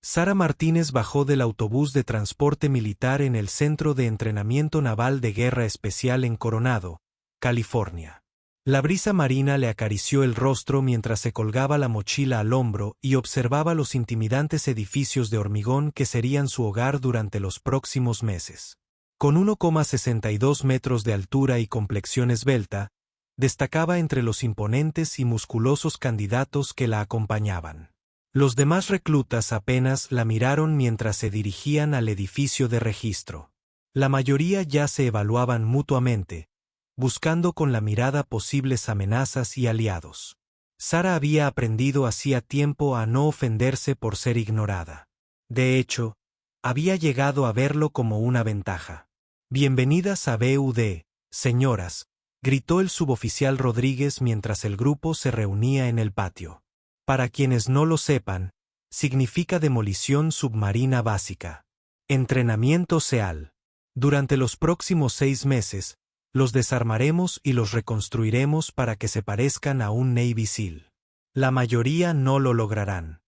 Sara Martínez bajó del autobús de transporte militar en el Centro de Entrenamiento Naval de Guerra Especial en Coronado, California. La brisa marina le acarició el rostro mientras se colgaba la mochila al hombro y observaba los intimidantes edificios de hormigón que serían su hogar durante los próximos meses. Con 1,62 metros de altura y complexión esbelta, destacaba entre los imponentes y musculosos candidatos que la acompañaban. Los demás reclutas apenas la miraron mientras se dirigían al edificio de registro. La mayoría ya se evaluaban mutuamente, buscando con la mirada posibles amenazas y aliados. Sara había aprendido hacía tiempo a no ofenderse por ser ignorada. De hecho, había llegado a verlo como una ventaja. «Bienvenidas a BUD, señoras», gritó el suboficial Rodríguez mientras el grupo se reunía en el patio. Para quienes no lo sepan, significa demolición submarina básica. Entrenamiento SEAL. Durante los próximos 6 meses, los desarmaremos y los reconstruiremos para que se parezcan a un Navy SEAL. La mayoría no lo lograrán.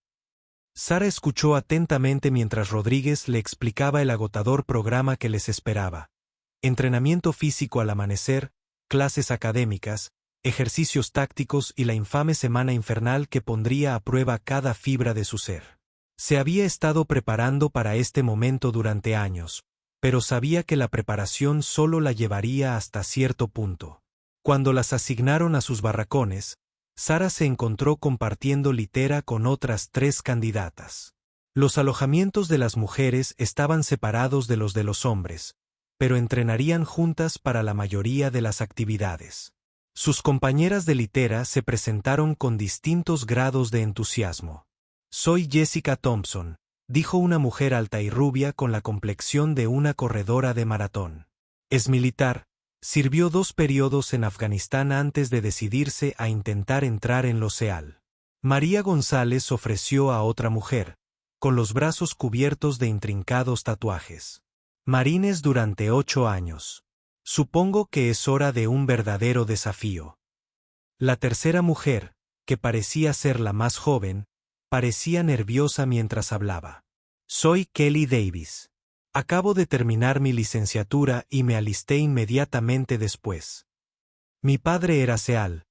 Sara escuchó atentamente mientras Rodríguez le explicaba el agotador programa que les esperaba. Entrenamiento físico al amanecer, clases académicas, ejercicios tácticos y la infame semana infernal que pondría a prueba cada fibra de su ser. Se había estado preparando para este momento durante años, pero sabía que la preparación solo la llevaría hasta cierto punto. Cuando las asignaron a sus barracones, Sara se encontró compartiendo litera con otras 3 candidatas. Los alojamientos de las mujeres estaban separados de los hombres, pero entrenarían juntas para la mayoría de las actividades. Sus compañeras de litera se presentaron con distintos grados de entusiasmo. «Soy Jessica Thompson», dijo una mujer alta y rubia con la complexión de una corredora de maratón. Es militar, sirvió 2 periodos en Afganistán antes de decidirse a intentar entrar en los SEAL. María González ofreció a otra mujer, con los brazos cubiertos de intrincados tatuajes. «Marines durante 8 años. Supongo que es hora de un verdadero desafío». La tercera mujer, que parecía ser la más joven, parecía nerviosa mientras hablaba. «Soy Kelly Davis. Acabo de terminar mi licenciatura y me alisté inmediatamente después. Mi padre era SEAL,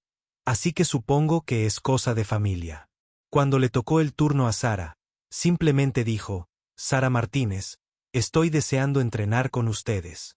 así que supongo que es cosa de familia». Cuando le tocó el turno a Sara, simplemente dijo: «Sara Martínez, estoy deseando entrenar con ustedes».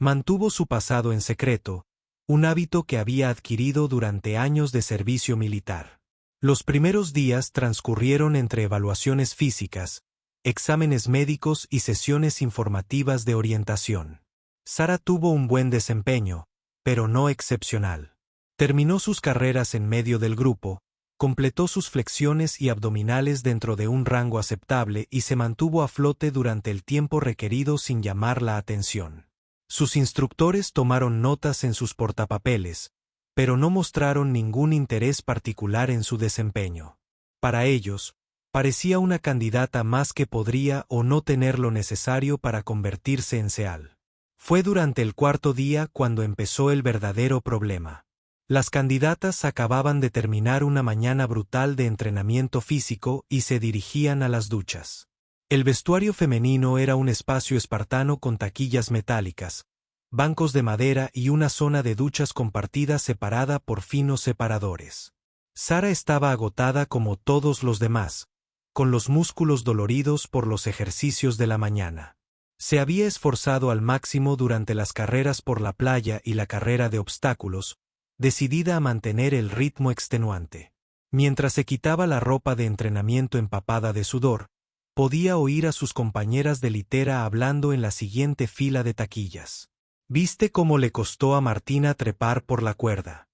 Mantuvo su pasado en secreto, un hábito que había adquirido durante años de servicio militar. Los primeros días transcurrieron entre evaluaciones físicas, exámenes médicos y sesiones informativas de orientación. Sara tuvo un buen desempeño, pero no excepcional. Terminó sus carreras en medio del grupo, completó sus flexiones y abdominales dentro de un rango aceptable y se mantuvo a flote durante el tiempo requerido sin llamar la atención. Sus instructores tomaron notas en sus portapapeles, pero no mostraron ningún interés particular en su desempeño. Para ellos, parecía una candidata más que podría o no tener lo necesario para convertirse en SEAL. Fue durante el 4.º día cuando empezó el verdadero problema. Las candidatas acababan de terminar una mañana brutal de entrenamiento físico y se dirigían a las duchas. El vestuario femenino era un espacio espartano con taquillas metálicas, bancos de madera y una zona de duchas compartida separada por finos separadores. Sara estaba agotada como todos los demás, con los músculos doloridos por los ejercicios de la mañana. Se había esforzado al máximo durante las carreras por la playa y la carrera de obstáculos, decidida a mantener el ritmo extenuante. Mientras se quitaba la ropa de entrenamiento empapada de sudor, podía oír a sus compañeras de litera hablando en la siguiente fila de taquillas. «¿Viste cómo le costó a Martina trepar por la cuerda?».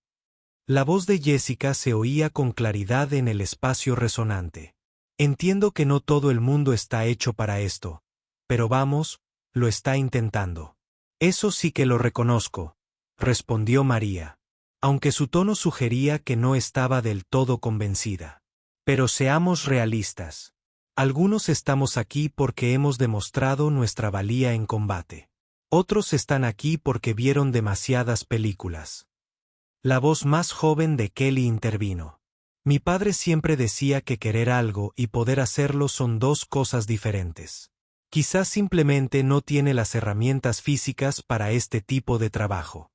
La voz de Jessica se oía con claridad en el espacio resonante. «Entiendo que no todo el mundo está hecho para esto, pero vamos, lo está intentando». «Eso sí que lo reconozco», respondió María, aunque su tono sugería que no estaba del todo convencida. «Pero seamos realistas. Algunos estamos aquí porque hemos demostrado nuestra valía en combate. Otros están aquí porque vieron demasiadas películas». La voz más joven de Kelly intervino. Mi padre siempre decía que querer algo y poder hacerlo son dos cosas diferentes. Quizás simplemente no tiene las herramientas físicas para este tipo de trabajo.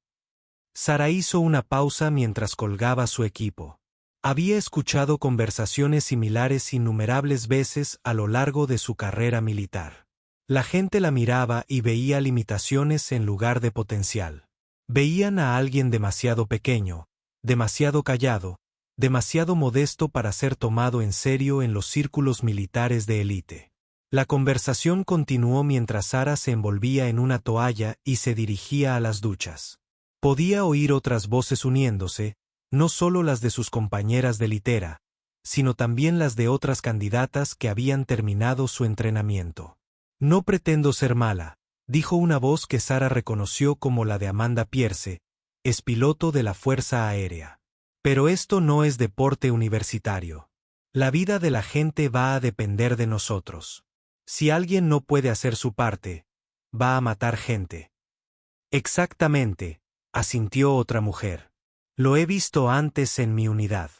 Sara hizo una pausa mientras colgaba su equipo. Había escuchado conversaciones similares innumerables veces a lo largo de su carrera militar. La gente la miraba y veía limitaciones en lugar de potencial. Veían a alguien demasiado pequeño, demasiado callado, demasiado modesto para ser tomado en serio en los círculos militares de élite. La conversación continuó mientras Sara se envolvía en una toalla y se dirigía a las duchas. Podía oír otras voces uniéndose, no solo las de sus compañeras de litera, sino también las de otras candidatas que habían terminado su entrenamiento. No pretendo ser mala, dijo una voz que Sara reconoció como la de Amanda Pierce, expiloto de la Fuerza Aérea. Pero esto no es deporte universitario. La vida de la gente va a depender de nosotros. Si alguien no puede hacer su parte, va a matar gente. Exactamente, asintió otra mujer. Lo he visto antes en mi unidad.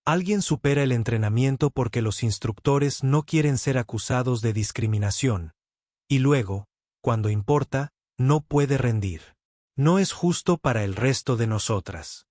Alguien supera el entrenamiento porque los instructores no quieren ser acusados de discriminación. Y luego, cuando importa, no puede rendir. No es justo para el resto de nosotras.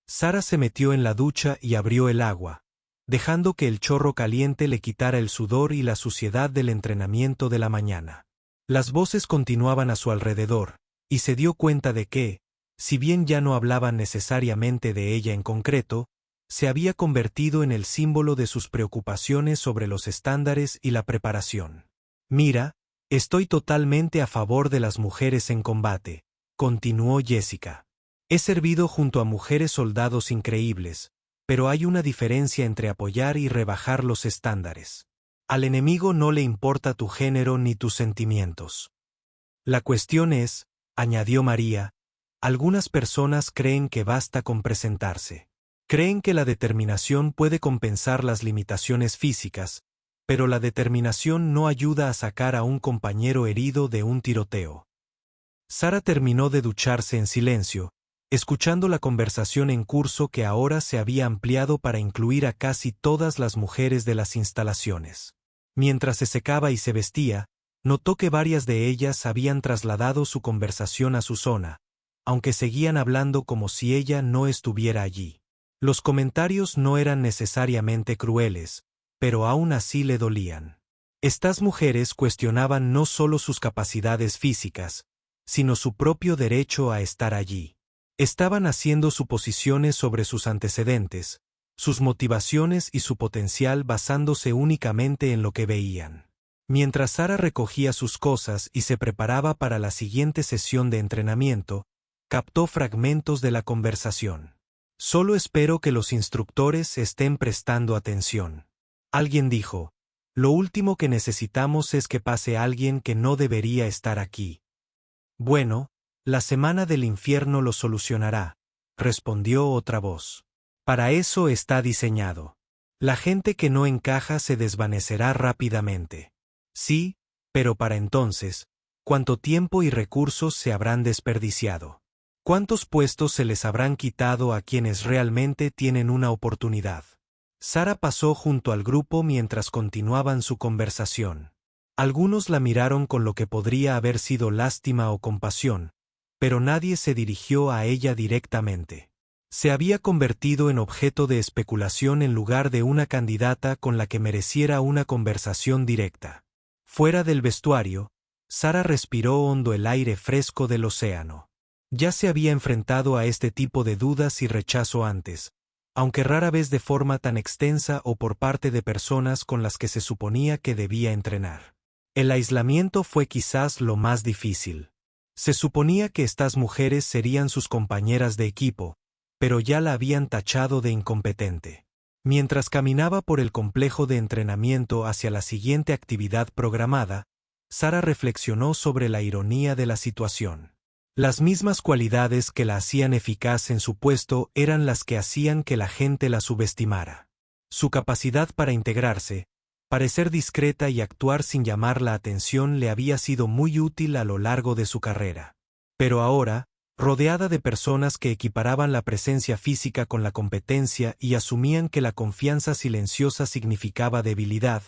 Sara se metió en la ducha y abrió el agua, dejando que el chorro caliente le quitara el sudor y la suciedad del entrenamiento de la mañana. Las voces continuaban a su alrededor, y se dio cuenta de que, si bien ya no hablaban necesariamente de ella en concreto, se había convertido en el símbolo de sus preocupaciones sobre los estándares y la preparación. Mira, estoy totalmente a favor de las mujeres en combate, continuó Jessica. He servido junto a mujeres soldados increíbles, pero hay una diferencia entre apoyar y rebajar los estándares. Al enemigo no le importa tu género ni tus sentimientos. La cuestión es, añadió María, algunas personas creen que basta con presentarse. Creen que la determinación puede compensar las limitaciones físicas, pero la determinación no ayuda a sacar a un compañero herido de un tiroteo. Sara terminó de ducharse en silencio, escuchando la conversación en curso que ahora se había ampliado para incluir a casi todas las mujeres de las instalaciones. Mientras se secaba y se vestía, notó que varias de ellas habían trasladado su conversación a su zona, aunque seguían hablando como si ella no estuviera allí. Los comentarios no eran necesariamente crueles, pero aún así le dolían. Estas mujeres cuestionaban no solo sus capacidades físicas, sino su propio derecho a estar allí. Estaban haciendo suposiciones sobre sus antecedentes, sus motivaciones y su potencial basándose únicamente en lo que veían. Mientras Sara recogía sus cosas y se preparaba para la siguiente sesión de entrenamiento, captó fragmentos de la conversación. Solo espero que los instructores estén prestando atención. Alguien dijo, lo último que necesitamos es que pase alguien que no debería estar aquí. Bueno, la semana del infierno lo solucionará, respondió otra voz. Para eso está diseñado. La gente que no encaja se desvanecerá rápidamente. Sí, pero para entonces, ¿cuánto tiempo y recursos se habrán desperdiciado? ¿Cuántos puestos se les habrán quitado a quienes realmente tienen una oportunidad? Sara pasó junto al grupo mientras continuaban su conversación. Algunos la miraron con lo que podría haber sido lástima o compasión, pero nadie se dirigió a ella directamente. Se había convertido en objeto de especulación en lugar de una candidata con la que mereciera una conversación directa. Fuera del vestuario, Sara respiró hondo el aire fresco del océano. Ya se había enfrentado a este tipo de dudas y rechazo antes, aunque rara vez de forma tan extensa o por parte de personas con las que se suponía que debía entrenar. El aislamiento fue quizás lo más difícil. Se suponía que estas mujeres serían sus compañeras de equipo, pero ya la habían tachado de incompetente. Mientras caminaba por el complejo de entrenamiento hacia la siguiente actividad programada, Sara reflexionó sobre la ironía de la situación. Las mismas cualidades que la hacían eficaz en su puesto eran las que hacían que la gente la subestimara. Su capacidad para integrarse, parecer discreta y actuar sin llamar la atención le había sido muy útil a lo largo de su carrera. Pero ahora, rodeada de personas que equiparaban la presencia física con la competencia y asumían que la confianza silenciosa significaba debilidad,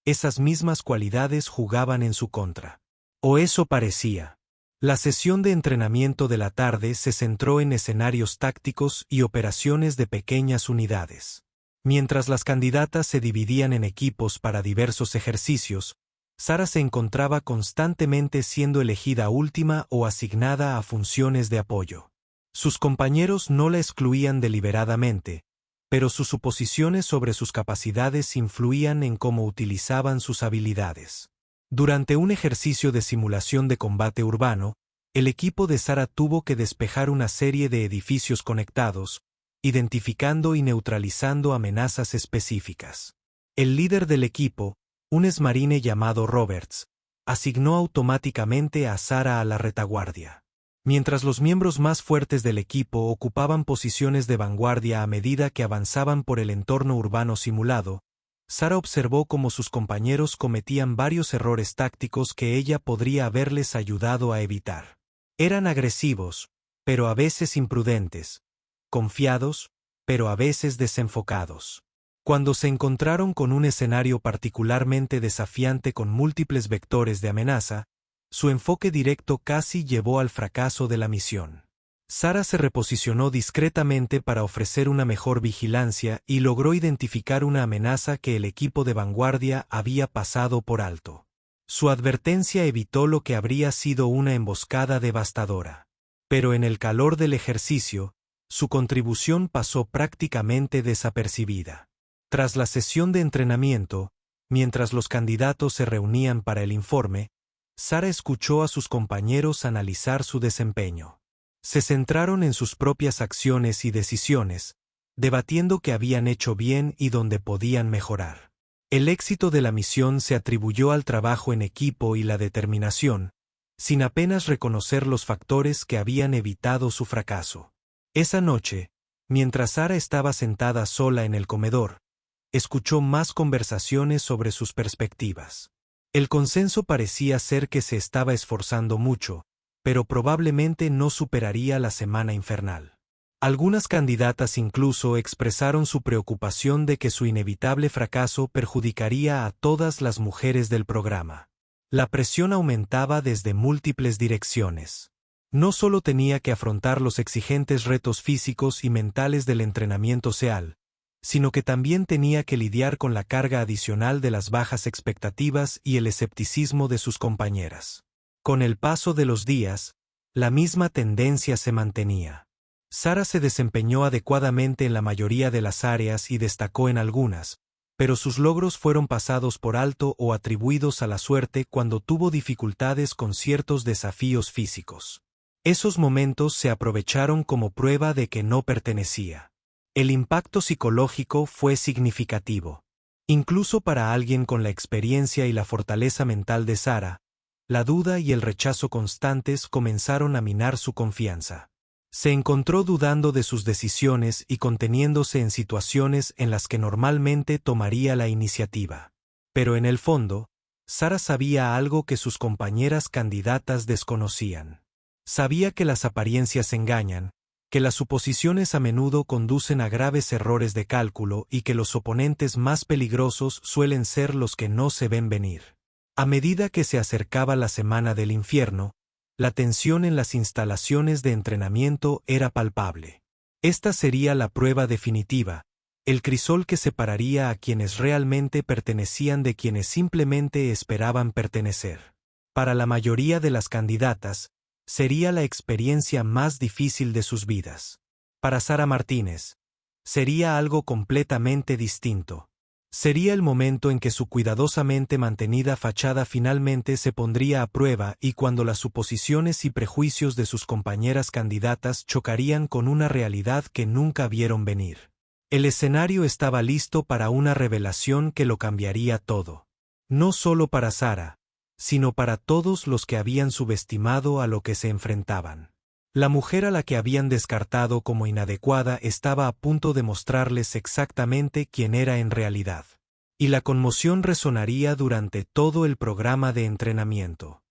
esas mismas cualidades jugaban en su contra. O eso parecía. La sesión de entrenamiento de la tarde se centró en escenarios tácticos y operaciones de pequeñas unidades. Mientras las candidatas se dividían en equipos para diversos ejercicios, Sara se encontraba constantemente siendo elegida última o asignada a funciones de apoyo. Sus compañeros no la excluían deliberadamente, pero sus suposiciones sobre sus capacidades influían en cómo utilizaban sus habilidades. Durante un ejercicio de simulación de combate urbano, el equipo de Sara tuvo que despejar una serie de edificios conectados, identificando y neutralizando amenazas específicas. El líder del equipo, un exmarine llamado Roberts, asignó automáticamente a Sara a la retaguardia. Mientras los miembros más fuertes del equipo ocupaban posiciones de vanguardia a medida que avanzaban por el entorno urbano simulado, Sara observó cómo sus compañeros cometían varios errores tácticos que ella podría haberles ayudado a evitar. Eran agresivos, pero a veces imprudentes, confiados, pero a veces desenfocados. Cuando se encontraron con un escenario particularmente desafiante con múltiples vectores de amenaza, su enfoque directo casi llevó al fracaso de la misión. Sara se reposicionó discretamente para ofrecer una mejor vigilancia y logró identificar una amenaza que el equipo de vanguardia había pasado por alto. Su advertencia evitó lo que habría sido una emboscada devastadora. Pero en el calor del ejercicio, su contribución pasó prácticamente desapercibida. Tras la sesión de entrenamiento, mientras los candidatos se reunían para el informe, Sara escuchó a sus compañeros analizar su desempeño. Se centraron en sus propias acciones y decisiones, debatiendo qué habían hecho bien y dónde podían mejorar. El éxito de la misión se atribuyó al trabajo en equipo y la determinación, sin apenas reconocer los factores que habían evitado su fracaso. Esa noche, mientras Sara estaba sentada sola en el comedor, escuchó más conversaciones sobre sus perspectivas. El consenso parecía ser que se estaba esforzando mucho, pero probablemente no superaría la semana infernal. Algunas candidatas incluso expresaron su preocupación de que su inevitable fracaso perjudicaría a todas las mujeres del programa. La presión aumentaba desde múltiples direcciones. No solo tenía que afrontar los exigentes retos físicos y mentales del entrenamiento SEAL, sino que también tenía que lidiar con la carga adicional de las bajas expectativas y el escepticismo de sus compañeras. Con el paso de los días, la misma tendencia se mantenía. Sara se desempeñó adecuadamente en la mayoría de las áreas y destacó en algunas, pero sus logros fueron pasados por alto o atribuidos a la suerte cuando tuvo dificultades con ciertos desafíos físicos. Esos momentos se aprovecharon como prueba de que no pertenecía. El impacto psicológico fue significativo. Incluso para alguien con la experiencia y la fortaleza mental de Sara, la duda y el rechazo constantes comenzaron a minar su confianza. Se encontró dudando de sus decisiones y conteniéndose en situaciones en las que normalmente tomaría la iniciativa. Pero en el fondo, Sara sabía algo que sus compañeras candidatas desconocían. Sabía que las apariencias engañan, que las suposiciones a menudo conducen a graves errores de cálculo y que los oponentes más peligrosos suelen ser los que no se ven venir. A medida que se acercaba la semana del infierno, la tensión en las instalaciones de entrenamiento era palpable. Esta sería la prueba definitiva, el crisol que separaría a quienes realmente pertenecían de quienes simplemente esperaban pertenecer. Para la mayoría de las candidatas, sería la experiencia más difícil de sus vidas. Para Sara Martínez, sería algo completamente distinto. Sería el momento en que su cuidadosamente mantenida fachada finalmente se pondría a prueba y cuando las suposiciones y prejuicios de sus compañeras candidatas chocarían con una realidad que nunca vieron venir. El escenario estaba listo para una revelación que lo cambiaría todo. No solo para Sara, sino para todos los que habían subestimado a lo que se enfrentaban. La mujer a la que habían descartado como inadecuada estaba a punto de mostrarles exactamente quién era en realidad. Y la conmoción resonaría durante todo el programa de entrenamiento.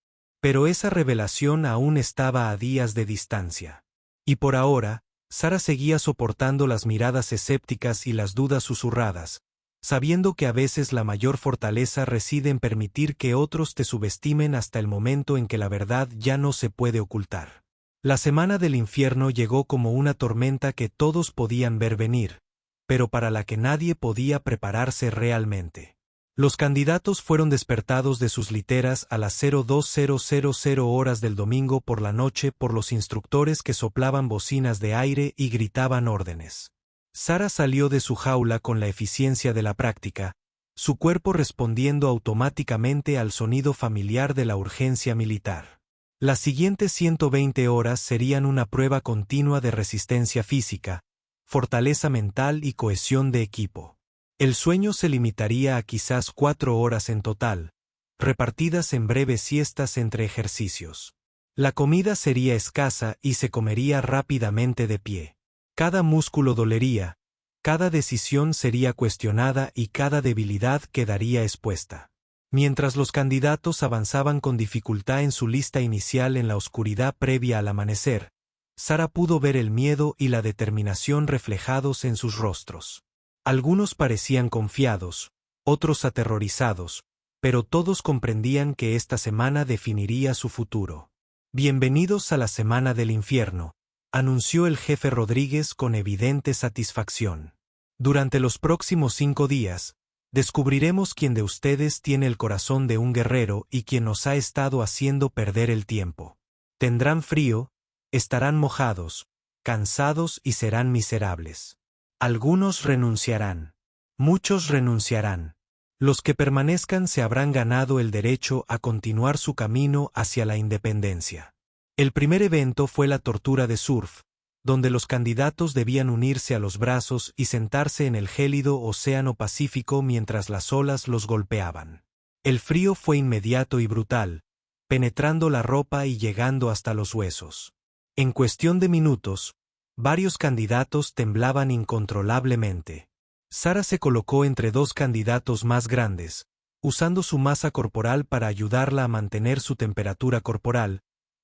Pero esa revelación aún estaba a días de distancia. Y por ahora, Sara seguía soportando las miradas escépticas y las dudas susurradas, sabiendo que a veces la mayor fortaleza reside en permitir que otros te subestimen hasta el momento en que la verdad ya no se puede ocultar. La semana del infierno llegó como una tormenta que todos podían ver venir, pero para la que nadie podía prepararse realmente. Los candidatos fueron despertados de sus literas a las 02:00 horas del domingo por la noche por los instructores que soplaban bocinas de aire y gritaban órdenes. Sara salió de su jaula con la eficiencia de la práctica, su cuerpo respondiendo automáticamente al sonido familiar de la urgencia militar. Las siguientes 120 horas serían una prueba continua de resistencia física, fortaleza mental y cohesión de equipo. El sueño se limitaría a quizás 4 horas en total, repartidas en breves siestas entre ejercicios. La comida sería escasa y se comería rápidamente de pie. Cada músculo dolería, cada decisión sería cuestionada y cada debilidad quedaría expuesta. Mientras los candidatos avanzaban con dificultad en su lista inicial en la oscuridad previa al amanecer, Sara pudo ver el miedo y la determinación reflejados en sus rostros. Algunos parecían confiados, otros aterrorizados, pero todos comprendían que esta semana definiría su futuro. Bienvenidos a la semana del infierno, anunció el jefe Rodríguez con evidente satisfacción. Durante los próximos 5 días, descubriremos quién de ustedes tiene el corazón de un guerrero y quién nos ha estado haciendo perder el tiempo. Tendrán frío, estarán mojados, cansados y serán miserables. Algunos renunciarán. Muchos renunciarán. Los que permanezcan se habrán ganado el derecho a continuar su camino hacia la independencia. El primer evento fue la tortura de surf, donde los candidatos debían unirse a los brazos y sentarse en el gélido océano Pacífico mientras las olas los golpeaban. El frío fue inmediato y brutal, penetrando la ropa y llegando hasta los huesos. En cuestión de minutos, varios candidatos temblaban incontrolablemente. Sara se colocó entre 2 candidatos más grandes, usando su masa corporal para ayudarla a mantener su temperatura corporal,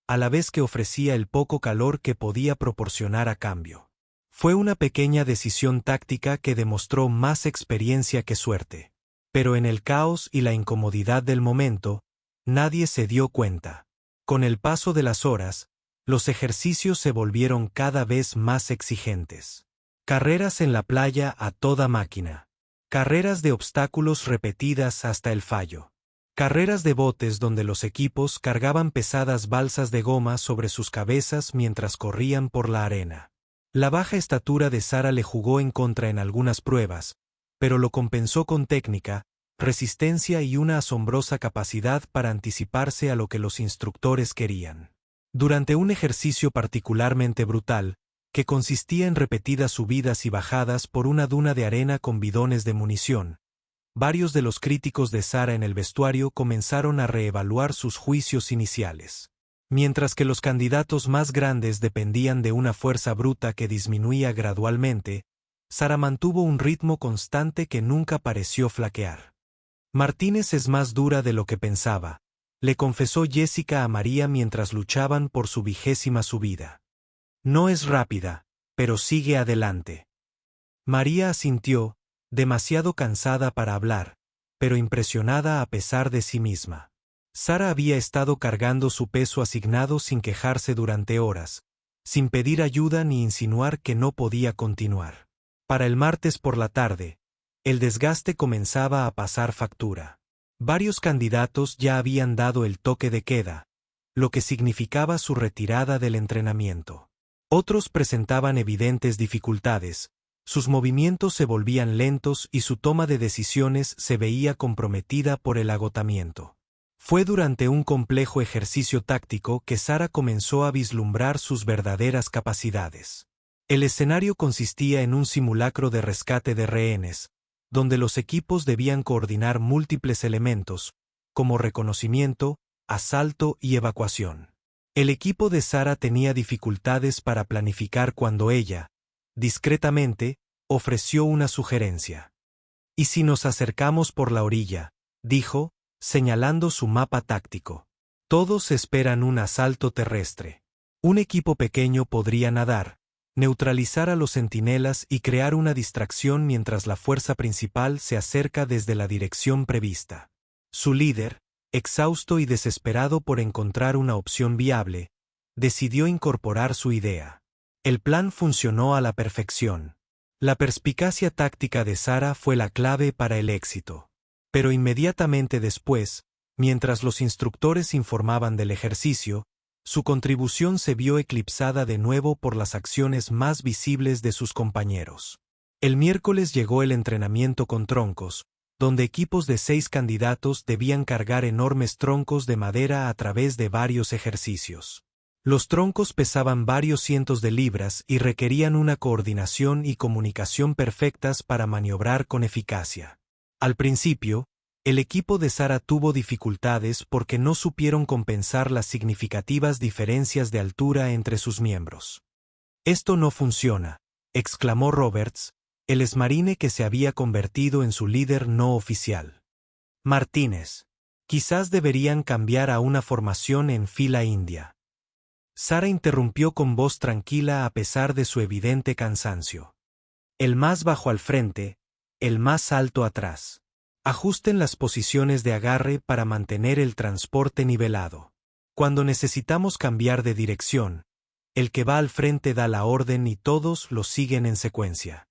a la vez que ofrecía el poco calor que podía proporcionar a cambio. Fue una pequeña decisión táctica que demostró más experiencia que suerte. Pero en el caos y la incomodidad del momento, nadie se dio cuenta. Con el paso de las horas, los ejercicios se volvieron cada vez más exigentes. Carreras en la playa a toda máquina. Carreras de obstáculos repetidas hasta el fallo. Carreras de botes donde los equipos cargaban pesadas balsas de goma sobre sus cabezas mientras corrían por la arena. La baja estatura de Sara le jugó en contra en algunas pruebas, pero lo compensó con técnica, resistencia y una asombrosa capacidad para anticiparse a lo que los instructores querían. Durante un ejercicio particularmente brutal, que consistía en repetidas subidas y bajadas por una duna de arena con bidones de munición, varios de los críticos de Sara en el vestuario comenzaron a reevaluar sus juicios iniciales. Mientras que los candidatos más grandes dependían de una fuerza bruta que disminuía gradualmente, Sara mantuvo un ritmo constante que nunca pareció flaquear. Martínez es más dura de lo que pensaba, le confesó Jessica a María mientras luchaban por su 20ª subida. No es rápida, pero sigue adelante. María asintió, demasiado cansada para hablar, pero impresionada a pesar de sí misma. Sara había estado cargando su peso asignado sin quejarse durante horas, sin pedir ayuda ni insinuar que no podía continuar. Para el martes por la tarde, el desgaste comenzaba a pasar factura. Varios candidatos ya habían dado el toque de queda, lo que significaba su retirada del entrenamiento. Otros presentaban evidentes dificultades, sus movimientos se volvían lentos y su toma de decisiones se veía comprometida por el agotamiento. Fue durante un complejo ejercicio táctico que Sara comenzó a vislumbrar sus verdaderas capacidades. El escenario consistía en un simulacro de rescate de rehenes, donde los equipos debían coordinar múltiples elementos, como reconocimiento, asalto y evacuación. El equipo de Sara tenía dificultades para planificar cuando ella, discretamente, ofreció una sugerencia. «¿Y si nos acercamos por la orilla?», dijo, señalando su mapa táctico. Todos esperan un asalto terrestre. Un equipo pequeño podría nadar, neutralizar a los centinelas y crear una distracción mientras la fuerza principal se acerca desde la dirección prevista. Su líder, exhausto y desesperado por encontrar una opción viable, decidió incorporar su idea. El plan funcionó a la perfección. La perspicacia táctica de Sara fue la clave para el éxito. Pero inmediatamente después, mientras los instructores informaban del ejercicio, su contribución se vio eclipsada de nuevo por las acciones más visibles de sus compañeros. El miércoles llegó el entrenamiento con troncos, donde equipos de 6 candidatos debían cargar enormes troncos de madera a través de varios ejercicios. Los troncos pesaban varios cientos de libras y requerían una coordinación y comunicación perfectas para maniobrar con eficacia. Al principio, el equipo de Sara tuvo dificultades porque no supieron compensar las significativas diferencias de altura entre sus miembros. «Esto no funciona», exclamó Roberts, el exmarine que se había convertido en su líder no oficial. «Martínez, quizás deberían cambiar a una formación en fila india». Sara interrumpió con voz tranquila a pesar de su evidente cansancio. «El más bajo al frente, el más alto atrás. Ajusten las posiciones de agarre para mantener el transporte nivelado. Cuando necesitamos cambiar de dirección, el que va al frente da la orden y todos lo siguen en secuencia».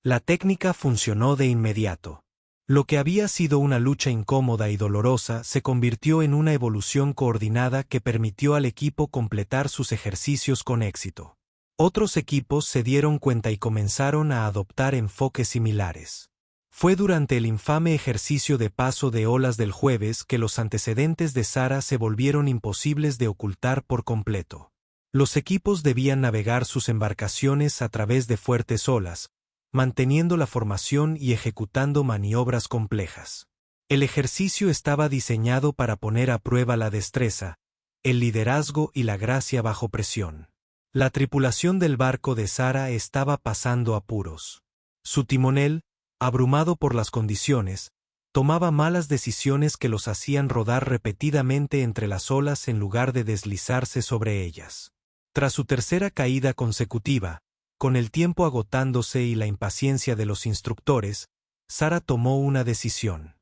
La técnica funcionó de inmediato. Lo que había sido una lucha incómoda y dolorosa se convirtió en una evolución coordinada que permitió al equipo completar sus ejercicios con éxito. Otros equipos se dieron cuenta y comenzaron a adoptar enfoques similares. Fue durante el infame ejercicio de paso de olas del jueves que los antecedentes de Sara se volvieron imposibles de ocultar por completo. Los equipos debían navegar sus embarcaciones a través de fuertes olas, manteniendo la formación y ejecutando maniobras complejas. El ejercicio estaba diseñado para poner a prueba la destreza, el liderazgo y la gracia bajo presión. La tripulación del barco de Sara estaba pasando apuros. Su timonel, abrumado por las condiciones, tomaba malas decisiones que los hacían rodar repetidamente entre las olas en lugar de deslizarse sobre ellas. Tras su tercera caída consecutiva, con el tiempo agotándose y la impaciencia de los instructores, Sara tomó una decisión.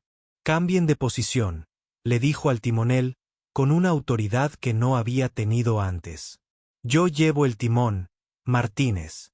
«Cambien de posición», le dijo al timonel, con una autoridad que no había tenido antes. «Yo llevo el timón, Martínez».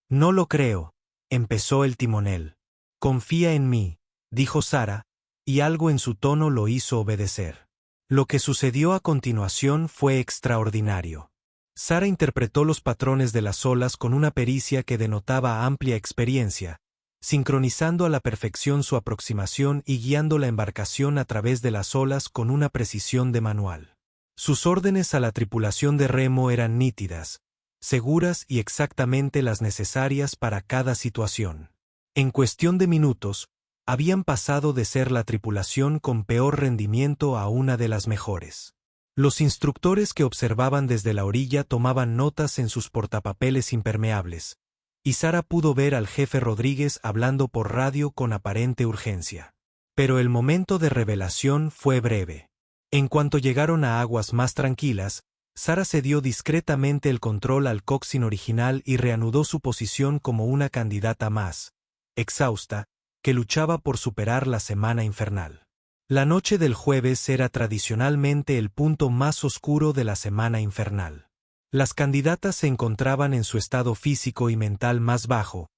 «No lo creo», empezó el timonel. «Confía en mí», dijo Sara, y algo en su tono lo hizo obedecer. Lo que sucedió a continuación fue extraordinario. Sara interpretó los patrones de las olas con una pericia que denotaba amplia experiencia, sincronizando a la perfección su aproximación y guiando la embarcación a través de las olas con una precisión de manual. Sus órdenes a la tripulación de remo eran nítidas, seguras y exactamente las necesarias para cada situación. En cuestión de minutos, habían pasado de ser la tripulación con peor rendimiento a una de las mejores. Los instructores que observaban desde la orilla tomaban notas en sus portapapeles impermeables, y Sara pudo ver al jefe Rodríguez hablando por radio con aparente urgencia. Pero el momento de revelación fue breve. En cuanto llegaron a aguas más tranquilas, Sara cedió discretamente el control al coxswain original y reanudó su posición como una candidata más, exhausta, que luchaba por superar la semana infernal. La noche del jueves era tradicionalmente el punto más oscuro de la semana infernal. Las candidatas se encontraban en su estado físico y mental más bajo,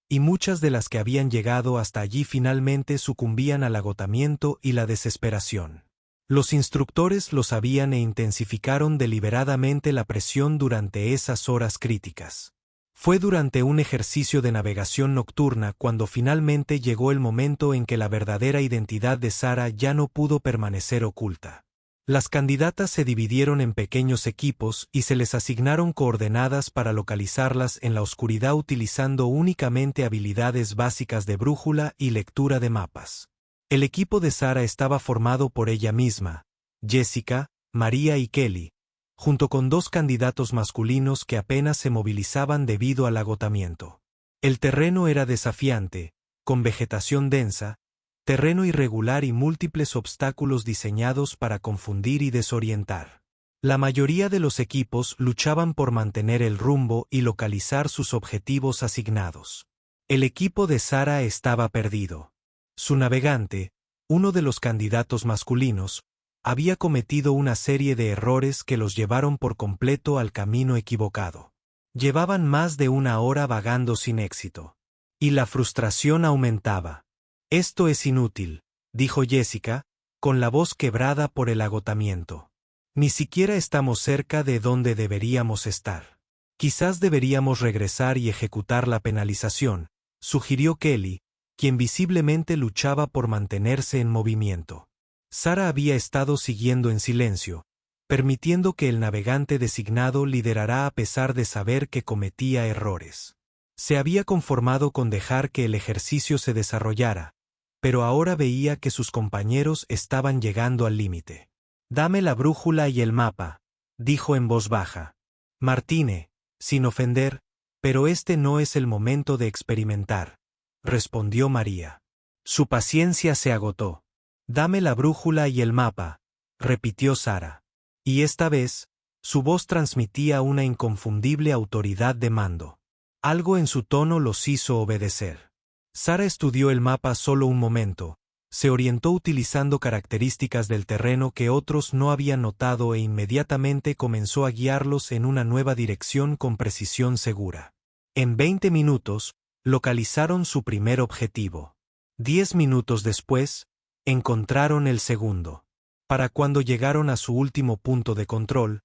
y muchas de las que habían llegado hasta allí finalmente sucumbían al agotamiento y la desesperación. Los instructores lo sabían e intensificaron deliberadamente la presión durante esas horas críticas. Fue durante un ejercicio de navegación nocturna cuando finalmente llegó el momento en que la verdadera identidad de Sara ya no pudo permanecer oculta. Las candidatas se dividieron en pequeños equipos y se les asignaron coordenadas para localizarlas en la oscuridad utilizando únicamente habilidades básicas de brújula y lectura de mapas. El equipo de Sara estaba formado por ella misma, Jessica, María y Kelly, junto con 2 candidatos masculinos que apenas se movilizaban debido al agotamiento. El terreno era desafiante, con vegetación densa, terreno irregular y múltiples obstáculos diseñados para confundir y desorientar. La mayoría de los equipos luchaban por mantener el rumbo y localizar sus objetivos asignados. El equipo de Sara estaba perdido. Su navegante, uno de los candidatos masculinos, había cometido una serie de errores que los llevaron por completo al camino equivocado. Llevaban más de una hora vagando sin éxito. Y la frustración aumentaba. «Esto es inútil», dijo Jessica, con la voz quebrada por el agotamiento. «Ni siquiera estamos cerca de donde deberíamos estar. Quizás deberíamos regresar y ejecutar la penalización», sugirió Kelly, quien visiblemente luchaba por mantenerse en movimiento. Sara había estado siguiendo en silencio, permitiendo que el navegante designado liderara a pesar de saber que cometía errores. Se había conformado con dejar que el ejercicio se desarrollara, pero ahora veía que sus compañeros estaban llegando al límite. «Dame la brújula y el mapa», dijo en voz baja. «Martine, sin ofender, pero este no es el momento de experimentar», respondió María. Su paciencia se agotó. «Dame la brújula y el mapa», repitió Sara. Y esta vez, su voz transmitía una inconfundible autoridad de mando. Algo en su tono los hizo obedecer. Sara estudió el mapa solo un momento, se orientó utilizando características del terreno que otros no habían notado e inmediatamente comenzó a guiarlos en una nueva dirección con precisión segura. En 20 minutos, localizaron su primer objetivo. 10 minutos después, encontraron el segundo. Para cuando llegaron a su último punto de control,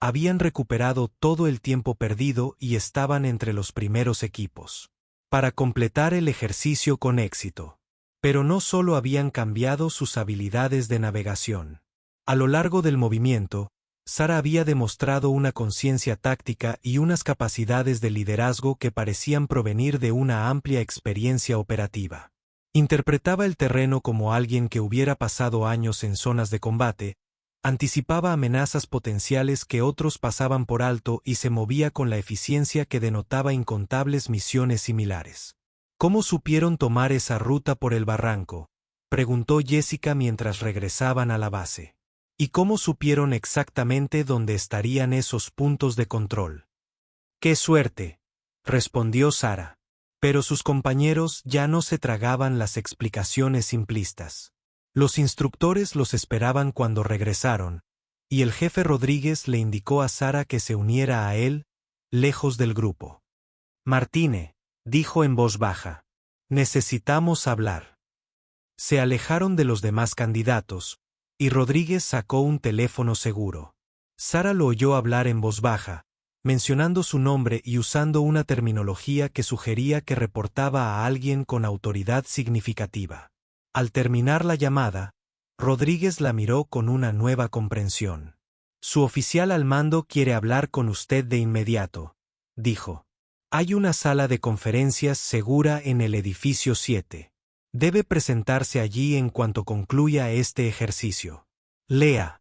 habían recuperado todo el tiempo perdido y estaban entre los primeros equipos. Para completar el ejercicio con éxito. Pero no solo habían cambiado sus habilidades de navegación. A lo largo del movimiento, Sara había demostrado una conciencia táctica y unas capacidades de liderazgo que parecían provenir de una amplia experiencia operativa. Interpretaba el terreno como alguien que hubiera pasado años en zonas de combate, anticipaba amenazas potenciales que otros pasaban por alto y se movía con la eficiencia que denotaba incontables misiones similares. «¿Cómo supieron tomar esa ruta por el barranco?», preguntó Jessica mientras regresaban a la base. «¿Y cómo supieron exactamente dónde estarían esos puntos de control?». «¡Qué suerte!», respondió Sara. Pero sus compañeros ya no se tragaban las explicaciones simplistas. Los instructores los esperaban cuando regresaron, y el jefe Rodríguez le indicó a Sara que se uniera a él, lejos del grupo. «Martine», dijo en voz baja, «necesitamos hablar». Se alejaron de los demás candidatos, y Rodríguez sacó un teléfono seguro. Sara lo oyó hablar en voz baja, mencionando su nombre y usando una terminología que sugería que reportaba a alguien con autoridad significativa. Al terminar la llamada, Rodríguez la miró con una nueva comprensión. «Su oficial al mando quiere hablar con usted de inmediato», dijo. «Hay una sala de conferencias segura en el edificio 7. Debe presentarse allí en cuanto concluya este ejercicio. Lea».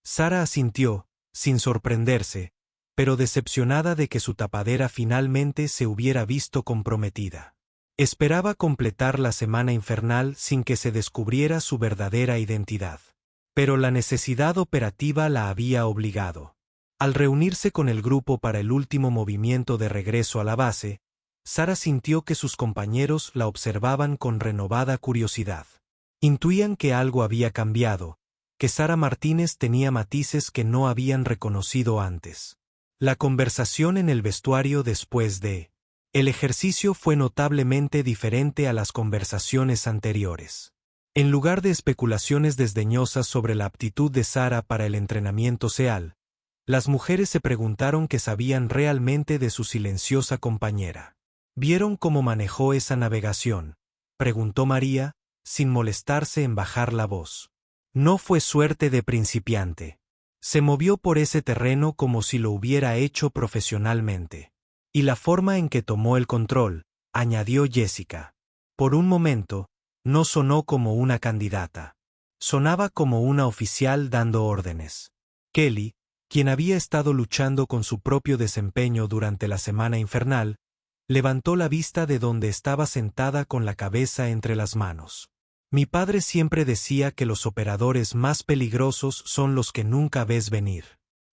Sara asintió, sin sorprenderse, pero decepcionada de que su tapadera finalmente se hubiera visto comprometida. Esperaba completar la semana infernal sin que se descubriera su verdadera identidad. Pero la necesidad operativa la había obligado. Al reunirse con el grupo para el último movimiento de regreso a la base, Sara sintió que sus compañeros la observaban con renovada curiosidad. Intuían que algo había cambiado, que Sara Martínez tenía matices que no habían reconocido antes. La conversación en el vestuario después de el ejercicio fue notablemente diferente a las conversaciones anteriores. En lugar de especulaciones desdeñosas sobre la aptitud de Sara para el entrenamiento SEAL, las mujeres se preguntaron qué sabían realmente de su silenciosa compañera. ¿Vieron cómo manejó esa navegación?, preguntó María, sin molestarse en bajar la voz. No fue suerte de principiante. Se movió por ese terreno como si lo hubiera hecho profesionalmente. Y la forma en que tomó el control, añadió Jessica. Por un momento, no sonó como una candidata. Sonaba como una oficial dando órdenes. Kelly, quien había estado luchando con su propio desempeño durante la semana infernal, levantó la vista de donde estaba sentada con la cabeza entre las manos. Mi padre siempre decía que los operadores más peligrosos son los que nunca ves venir.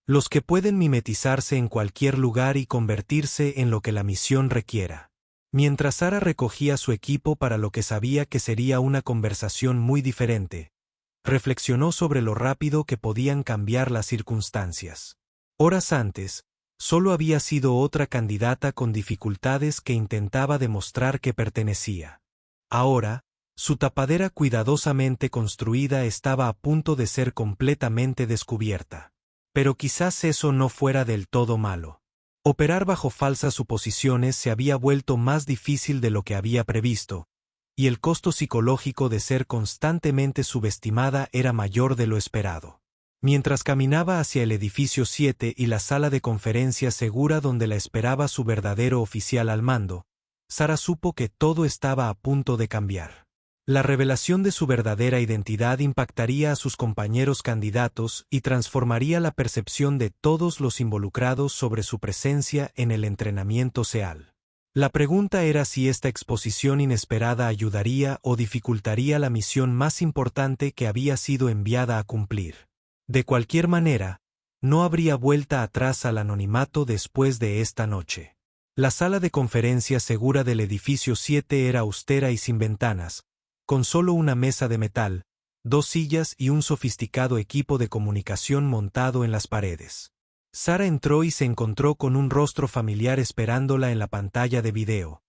Los que pueden mimetizarse en cualquier lugar y convertirse en lo que la misión requiera. Mientras Sara recogía su equipo para lo que sabía que sería una conversación muy diferente, reflexionó sobre lo rápido que podían cambiar las circunstancias. Horas antes, solo había sido otra candidata con dificultades que intentaba demostrar que pertenecía. Ahora, su tapadera cuidadosamente construida estaba a punto de ser completamente descubierta. Pero quizás eso no fuera del todo malo. Operar bajo falsas suposiciones se había vuelto más difícil de lo que había previsto, y el costo psicológico de ser constantemente subestimada era mayor de lo esperado. Mientras caminaba hacia el edificio 7 y la sala de conferencias segura donde la esperaba su verdadero oficial al mando, Sara supo que todo estaba a punto de cambiar. La revelación de su verdadera identidad impactaría a sus compañeros candidatos y transformaría la percepción de todos los involucrados sobre su presencia en el entrenamiento SEAL. La pregunta era si esta exposición inesperada ayudaría o dificultaría la misión más importante que había sido enviada a cumplir. De cualquier manera, no habría vuelta atrás al anonimato después de esta noche. La sala de conferencias segura del edificio 7 era austera y sin ventanas, con solo una mesa de metal, 2 sillas y un sofisticado equipo de comunicación montado en las paredes. Sara entró y se encontró con un rostro familiar esperándola en la pantalla de video.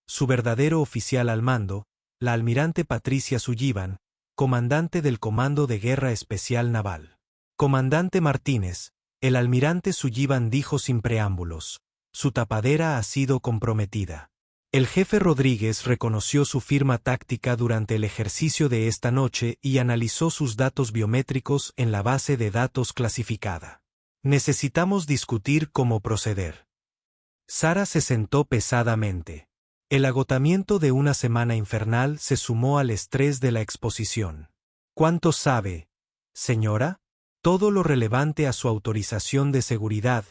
Su verdadero oficial al mando, la almirante Patricia Sullivan, comandante del Comando de Guerra Especial Naval. Comandante Martínez, el almirante Sullivan dijo sin preámbulos, su tapadera ha sido comprometida. El jefe Rodríguez reconoció su firma táctica durante el ejercicio de esta noche y analizó sus datos biométricos en la base de datos clasificada. Necesitamos discutir cómo proceder. Sara se sentó pesadamente. El agotamiento de una semana infernal se sumó al estrés de la exposición. ¿Cuánto sabe, señora? Todo lo relevante a su autorización de seguridad,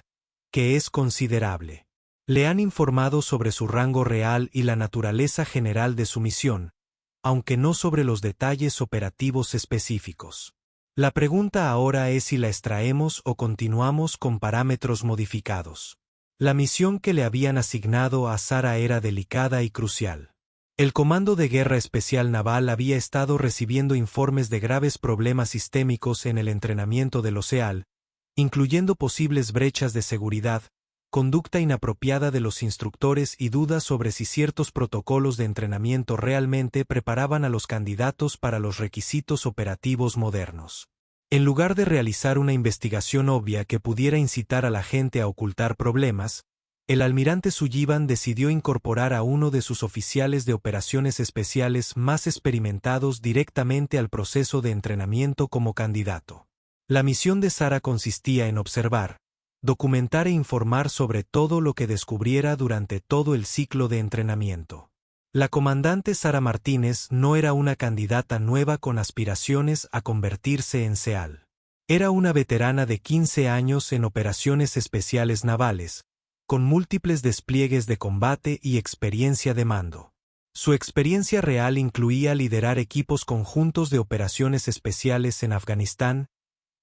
que es considerable. Le han informado sobre su rango real y la naturaleza general de su misión, aunque no sobre los detalles operativos específicos. La pregunta ahora es si la extraemos o continuamos con parámetros modificados. La misión que le habían asignado a Sara era delicada y crucial. El Comando de Guerra Especial Naval había estado recibiendo informes de graves problemas sistémicos en el entrenamiento del SEAL, incluyendo posibles brechas de seguridad, conducta inapropiada de los instructores y dudas sobre si ciertos protocolos de entrenamiento realmente preparaban a los candidatos para los requisitos operativos modernos. En lugar de realizar una investigación obvia que pudiera incitar a la gente a ocultar problemas, el almirante Sullivan decidió incorporar a uno de sus oficiales de operaciones especiales más experimentados directamente al proceso de entrenamiento como candidato. La misión de Sara consistía en observar, documentar e informar sobre todo lo que descubriera durante todo el ciclo de entrenamiento. La comandante Sara Martínez no era una candidata nueva con aspiraciones a convertirse en SEAL. Era una veterana de 15 años en operaciones especiales navales, con múltiples despliegues de combate y experiencia de mando. Su experiencia real incluía liderar equipos conjuntos de operaciones especiales en Afganistán,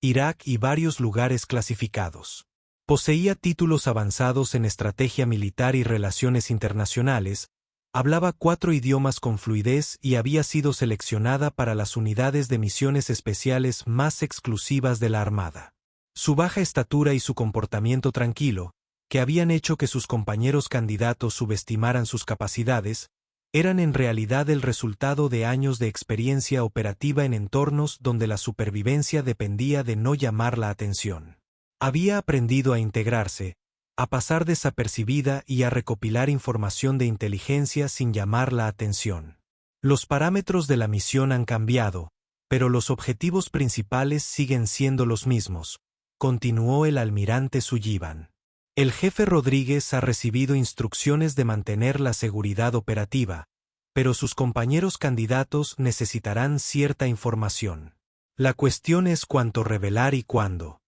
Irak y varios lugares clasificados. Poseía títulos avanzados en estrategia militar y relaciones internacionales, hablaba 4 idiomas con fluidez y había sido seleccionada para las unidades de misiones especiales más exclusivas de la Armada. Su baja estatura y su comportamiento tranquilo, que habían hecho que sus compañeros candidatos subestimaran sus capacidades, eran en realidad el resultado de años de experiencia operativa en entornos donde la supervivencia dependía de no llamar la atención. Había aprendido a integrarse, a pasar desapercibida y a recopilar información de inteligencia sin llamar la atención. Los parámetros de la misión han cambiado, pero los objetivos principales siguen siendo los mismos, continuó el almirante Sullivan. El jefe Rodríguez ha recibido instrucciones de mantener la seguridad operativa, pero sus compañeros candidatos necesitarán cierta información. La cuestión es cuánto revelar y cuándo.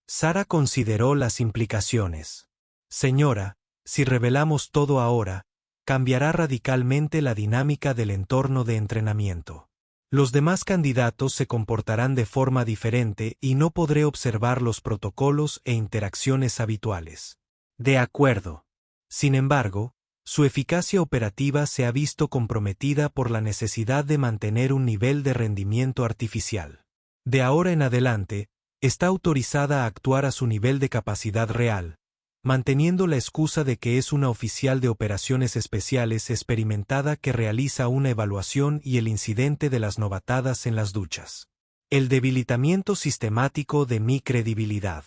Sara consideró las implicaciones. Señora, si revelamos todo ahora, cambiará radicalmente la dinámica del entorno de entrenamiento. Los demás candidatos se comportarán de forma diferente y no podré observar los protocolos e interacciones habituales. De acuerdo. Sin embargo, su eficacia operativa se ha visto comprometida por la necesidad de mantener un nivel de rendimiento artificial. De ahora en adelante, está autorizada a actuar a su nivel de capacidad real, manteniendo la excusa de que es una oficial de operaciones especiales experimentada que realiza una evaluación y el incidente de las novatadas en las duchas. El debilitamiento sistemático de mi credibilidad.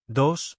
2.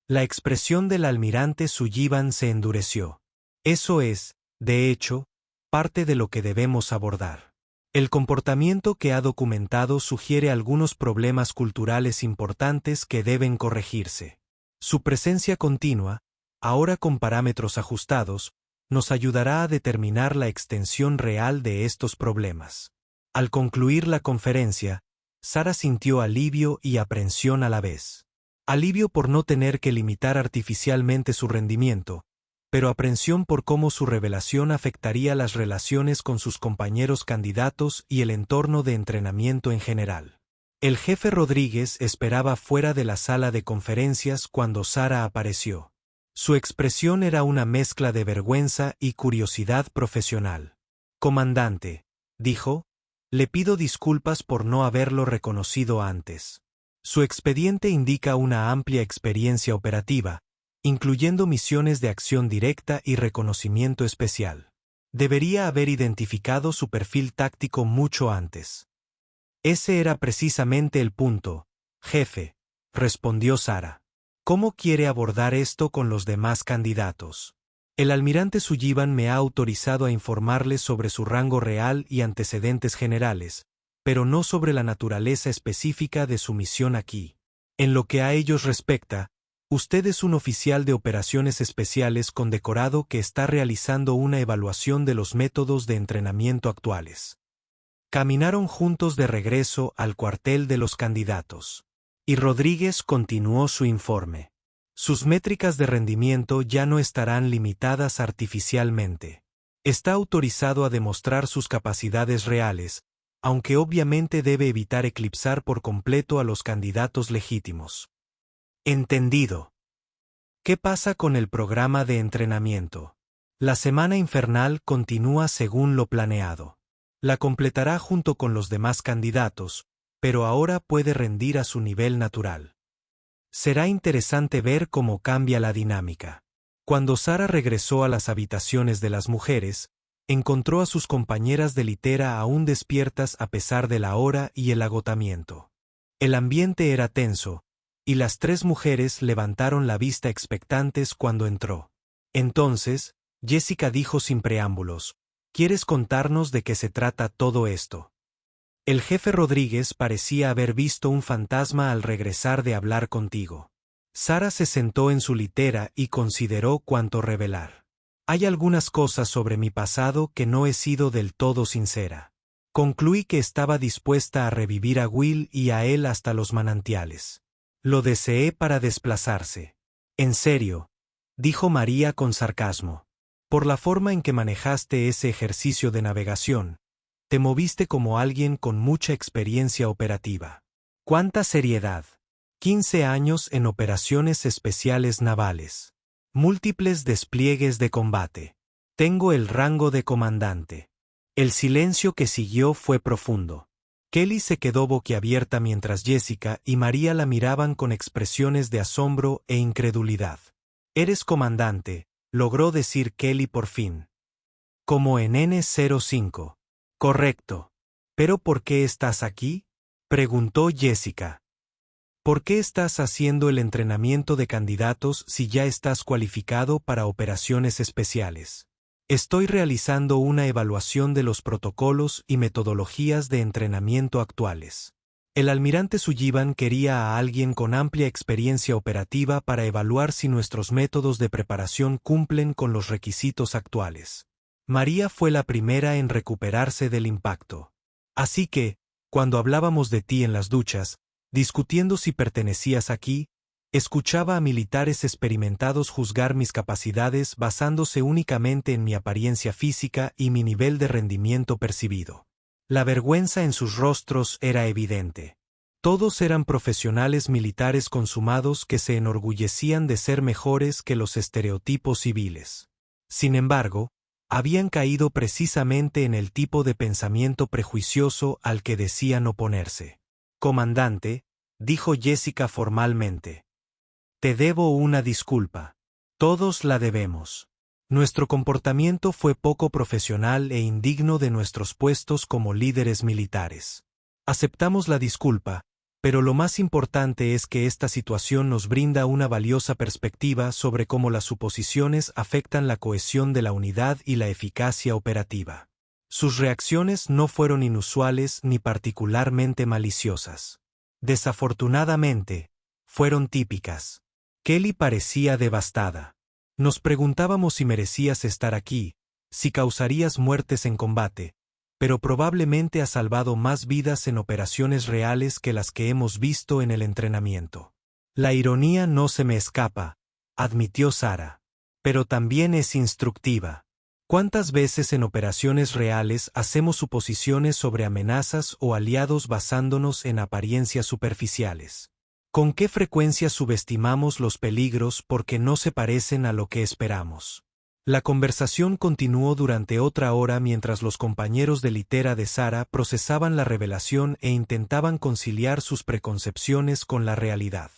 La expresión del almirante Sullivan se endureció. Eso es, de hecho, parte de lo que debemos abordar. El comportamiento que ha documentado sugiere algunos problemas culturales importantes que deben corregirse. Su presencia continua, ahora con parámetros ajustados, nos ayudará a determinar la extensión real de estos problemas. Al concluir la conferencia, Sara sintió alivio y aprensión a la vez. Alivio por no tener que limitar artificialmente su rendimiento, pero aprensión por cómo su revelación afectaría las relaciones con sus compañeros candidatos y el entorno de entrenamiento en general. El jefe Rodríguez esperaba fuera de la sala de conferencias cuando Sara apareció. Su expresión era una mezcla de vergüenza y curiosidad profesional. «Comandante», dijo, «le pido disculpas por no haberlo reconocido antes». Su expediente indica una amplia experiencia operativa, incluyendo misiones de acción directa y reconocimiento especial. Debería haber identificado su perfil táctico mucho antes. Ese era precisamente el punto, jefe, respondió Sara. ¿Cómo quiere abordar esto con los demás candidatos? El almirante Sullivan me ha autorizado a informarles sobre su rango real y antecedentes generales, pero no sobre la naturaleza específica de su misión aquí. En lo que a ellos respecta, usted es un oficial de operaciones especiales condecorado que está realizando una evaluación de los métodos de entrenamiento actuales. Caminaron juntos de regreso al cuartel de los candidatos. Y Rodríguez continuó su informe. Sus métricas de rendimiento ya no estarán limitadas artificialmente. Está autorizado a demostrar sus capacidades reales, aunque obviamente debe evitar eclipsar por completo a los candidatos legítimos. Entendido. ¿Qué pasa con el programa de entrenamiento? La semana infernal continúa según lo planeado. La completará junto con los demás candidatos, pero ahora puede rendir a su nivel natural. Será interesante ver cómo cambia la dinámica. Cuando Sara regresó a las habitaciones de las mujeres, encontró a sus compañeras de litera aún despiertas a pesar de la hora y el agotamiento. El ambiente era tenso, y las tres mujeres levantaron la vista expectantes cuando entró. Entonces, Jessica dijo sin preámbulos, ¿quieres contarnos de qué se trata todo esto? El jefe Rodríguez parecía haber visto un fantasma al regresar de hablar contigo. Sara se sentó en su litera y consideró cuánto revelar. Hay algunas cosas sobre mi pasado que no he sido del todo sincera. Concluí que estaba dispuesta a revivir a Will y a él hasta los manantiales. Lo deseé para desplazarse. En serio, dijo María con sarcasmo. Por la forma en que manejaste ese ejercicio de navegación, te moviste como alguien con mucha experiencia operativa. ¡Cuánta seriedad! 15 años en operaciones especiales navales. Múltiples despliegues de combate. Tengo el rango de comandante. El silencio que siguió fue profundo. Kelly se quedó boquiabierta mientras Jessica y María la miraban con expresiones de asombro e incredulidad. «Eres comandante», logró decir Kelly por fin. «Como en N-05. Correcto. ¿Pero por qué estás aquí?», preguntó Jessica. ¿Por qué estás haciendo el entrenamiento de candidatos si ya estás cualificado para operaciones especiales? Estoy realizando una evaluación de los protocolos y metodologías de entrenamiento actuales. El almirante Sullivan quería a alguien con amplia experiencia operativa para evaluar si nuestros métodos de preparación cumplen con los requisitos actuales. María fue la primera en recuperarse del impacto. Así que, cuando hablábamos de ti en las duchas, discutiendo si pertenecías aquí, Escuchaba a militares experimentados juzgar mis capacidades basándose únicamente en mi apariencia física y mi nivel de rendimiento percibido. La vergüenza en sus rostros era evidente. Todos eran profesionales militares consumados que se enorgullecían de ser mejores que los estereotipos civiles. Sin embargo, habían caído precisamente en el tipo de pensamiento prejuicioso al que decían oponerse. «Comandante», dijo Jessica formalmente. «Te debo una disculpa. Todos la debemos. Nuestro comportamiento fue poco profesional e indigno de nuestros puestos como líderes militares. Aceptamos la disculpa, pero lo más importante es que esta situación nos brinda una valiosa perspectiva sobre cómo las suposiciones afectan la cohesión de la unidad y la eficacia operativa». Sus reacciones no fueron inusuales ni particularmente maliciosas. Desafortunadamente, fueron típicas. Kelly parecía devastada. Nos preguntábamos si merecías estar aquí, si causarías muertes en combate, pero probablemente has salvado más vidas en operaciones reales que las que hemos visto en el entrenamiento. La ironía no se me escapa, admitió Sarah. Pero también es instructiva. ¿Cuántas veces en operaciones reales hacemos suposiciones sobre amenazas o aliados basándonos en apariencias superficiales? ¿Con qué frecuencia subestimamos los peligros porque no se parecen a lo que esperamos? La conversación continuó durante otra hora mientras los compañeros de litera de Sarah procesaban la revelación e intentaban conciliar sus preconcepciones con la realidad.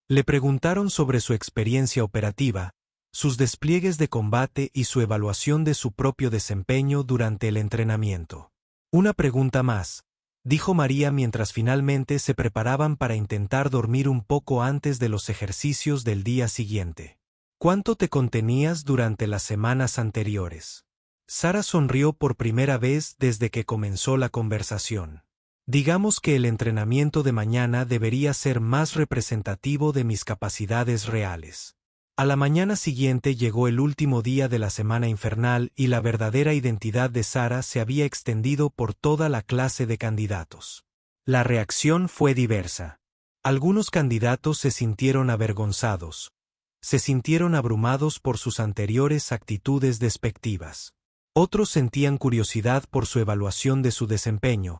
Le preguntaron sobre su experiencia operativa, sus despliegues de combate y su evaluación de su propio desempeño durante el entrenamiento. «Una pregunta más», dijo María mientras finalmente se preparaban para intentar dormir un poco antes de los ejercicios del día siguiente. «¿Cuánto te contenías durante las semanas anteriores?» Sarah sonrió por primera vez desde que comenzó la conversación. «Digamos que el entrenamiento de mañana debería ser más representativo de mis capacidades reales». A la mañana siguiente llegó el último día de la semana infernal y la verdadera identidad de Sarah se había extendido por toda la clase de candidatos. La reacción fue diversa. Algunos candidatos se sintieron avergonzados. Se sintieron abrumados por sus anteriores actitudes despectivas. Otros sentían curiosidad por su evaluación de su desempeño,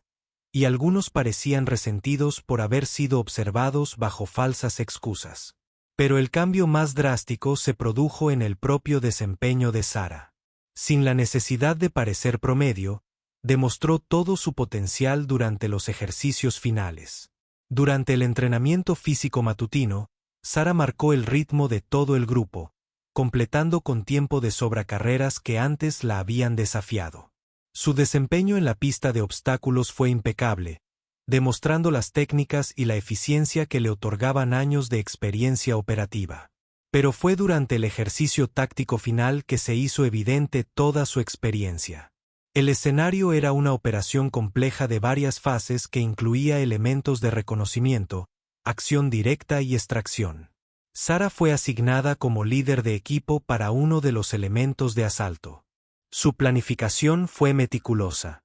y algunos parecían resentidos por haber sido observados bajo falsas excusas. Pero el cambio más drástico se produjo en el propio desempeño de Sarah. Sin la necesidad de parecer promedio, demostró todo su potencial durante los ejercicios finales. Durante el entrenamiento físico matutino, Sarah marcó el ritmo de todo el grupo, completando con tiempo de sobra carreras que antes la habían desafiado. Su desempeño en la pista de obstáculos fue impecable, demostrando las técnicas y la eficiencia que le otorgaban años de experiencia operativa. Pero fue durante el ejercicio táctico final que se hizo evidente toda su experiencia. El escenario era una operación compleja de varias fases que incluía elementos de reconocimiento, acción directa y extracción. Sarah fue asignada como líder de equipo para uno de los elementos de asalto. Su planificación fue meticulosa.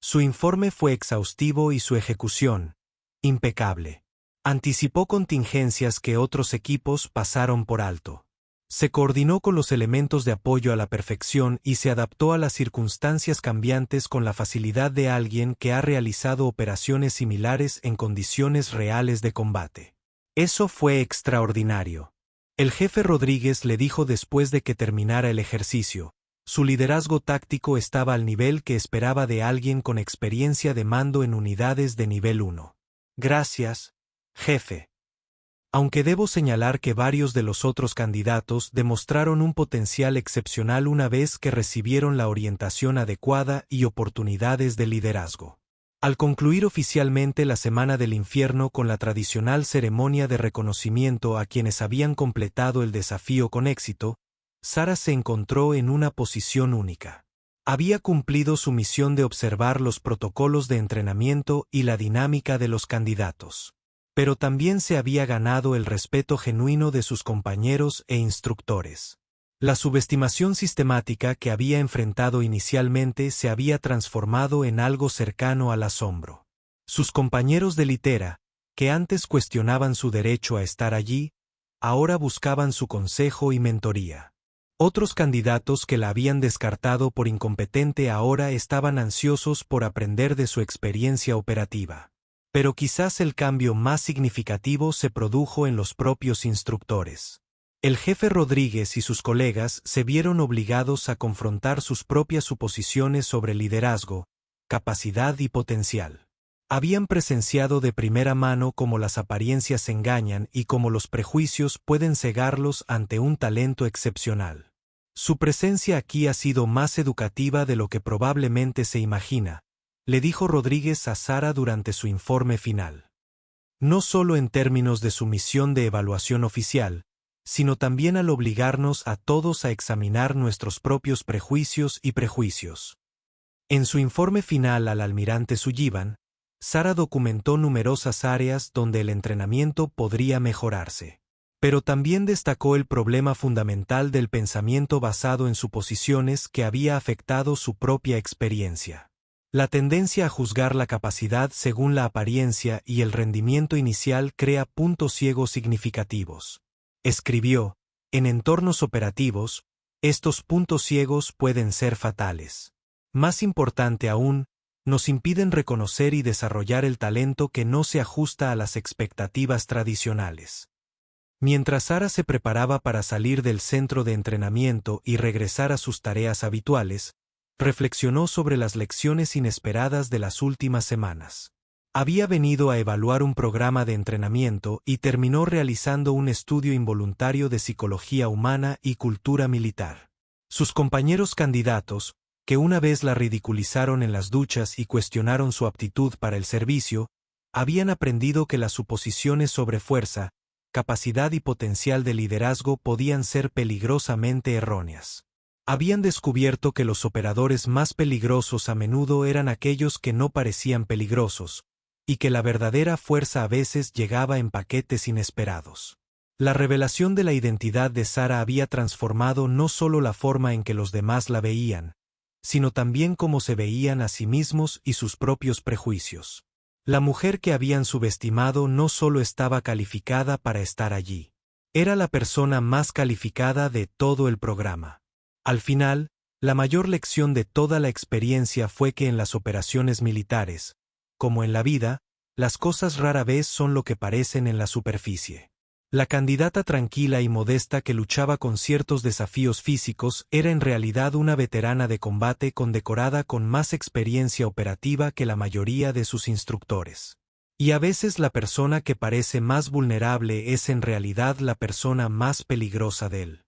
Su informe fue exhaustivo y su ejecución, impecable. Anticipó contingencias que otros equipos pasaron por alto. Se coordinó con los elementos de apoyo a la perfección y se adaptó a las circunstancias cambiantes con la facilidad de alguien que ha realizado operaciones similares en condiciones reales de combate. Eso fue extraordinario. El jefe Rodríguez le dijo después de que terminara el ejercicio. Su liderazgo táctico estaba al nivel que esperaba de alguien con experiencia de mando en unidades de nivel 1. «Gracias, jefe». Aunque debo señalar que varios de los otros candidatos demostraron un potencial excepcional una vez que recibieron la orientación adecuada y oportunidades de liderazgo. Al concluir oficialmente la Semana del Infierno con la tradicional ceremonia de reconocimiento a quienes habían completado el desafío con éxito, Sarah se encontró en una posición única. Había cumplido su misión de observar los protocolos de entrenamiento y la dinámica de los candidatos. Pero también se había ganado el respeto genuino de sus compañeros e instructores. La subestimación sistemática que había enfrentado inicialmente se había transformado en algo cercano al asombro. Sus compañeros de litera, que antes cuestionaban su derecho a estar allí, ahora buscaban su consejo y mentoría. Otros candidatos que la habían descartado por incompetente ahora estaban ansiosos por aprender de su experiencia operativa. Pero quizás el cambio más significativo se produjo en los propios instructores. El jefe Rodríguez y sus colegas se vieron obligados a confrontar sus propias suposiciones sobre liderazgo, capacidad y potencial. Habían presenciado de primera mano cómo las apariencias engañan y cómo los prejuicios pueden cegarlos ante un talento excepcional. Su presencia aquí ha sido más educativa de lo que probablemente se imagina, le dijo Rodríguez a Sara durante su informe final. No solo en términos de su misión de evaluación oficial, sino también al obligarnos a todos a examinar nuestros propios prejuicios y prejuicios. En su informe final al almirante Sullivan, Sara documentó numerosas áreas donde el entrenamiento podría mejorarse. Pero también destacó el problema fundamental del pensamiento basado en suposiciones que había afectado su propia experiencia. La tendencia a juzgar la capacidad según la apariencia y el rendimiento inicial crea puntos ciegos significativos. Escribió, en entornos operativos, estos puntos ciegos pueden ser fatales. Más importante aún, nos impiden reconocer y desarrollar el talento que no se ajusta a las expectativas tradicionales. Mientras Sara se preparaba para salir del centro de entrenamiento y regresar a sus tareas habituales, reflexionó sobre las lecciones inesperadas de las últimas semanas. Había venido a evaluar un programa de entrenamiento y terminó realizando un estudio involuntario de psicología humana y cultura militar. Sus compañeros candidatos, que una vez la ridiculizaron en las duchas y cuestionaron su aptitud para el servicio, habían aprendido que las suposiciones sobre fuerza, capacidad y potencial de liderazgo podían ser peligrosamente erróneas. Habían descubierto que los operadores más peligrosos a menudo eran aquellos que no parecían peligrosos, y que la verdadera fuerza a veces llegaba en paquetes inesperados. La revelación de la identidad de Sara había transformado no solo la forma en que los demás la veían, sino también cómo se veían a sí mismos y sus propios prejuicios. La mujer que habían subestimado no solo estaba calificada para estar allí, era la persona más calificada de todo el programa. Al final, la mayor lección de toda la experiencia fue que en las operaciones militares, como en la vida, las cosas rara vez son lo que parecen en la superficie. La candidata tranquila y modesta que luchaba con ciertos desafíos físicos era en realidad una veterana de combate condecorada con más experiencia operativa que la mayoría de sus instructores. Y a veces la persona que parece más vulnerable es en realidad la persona más peligrosa del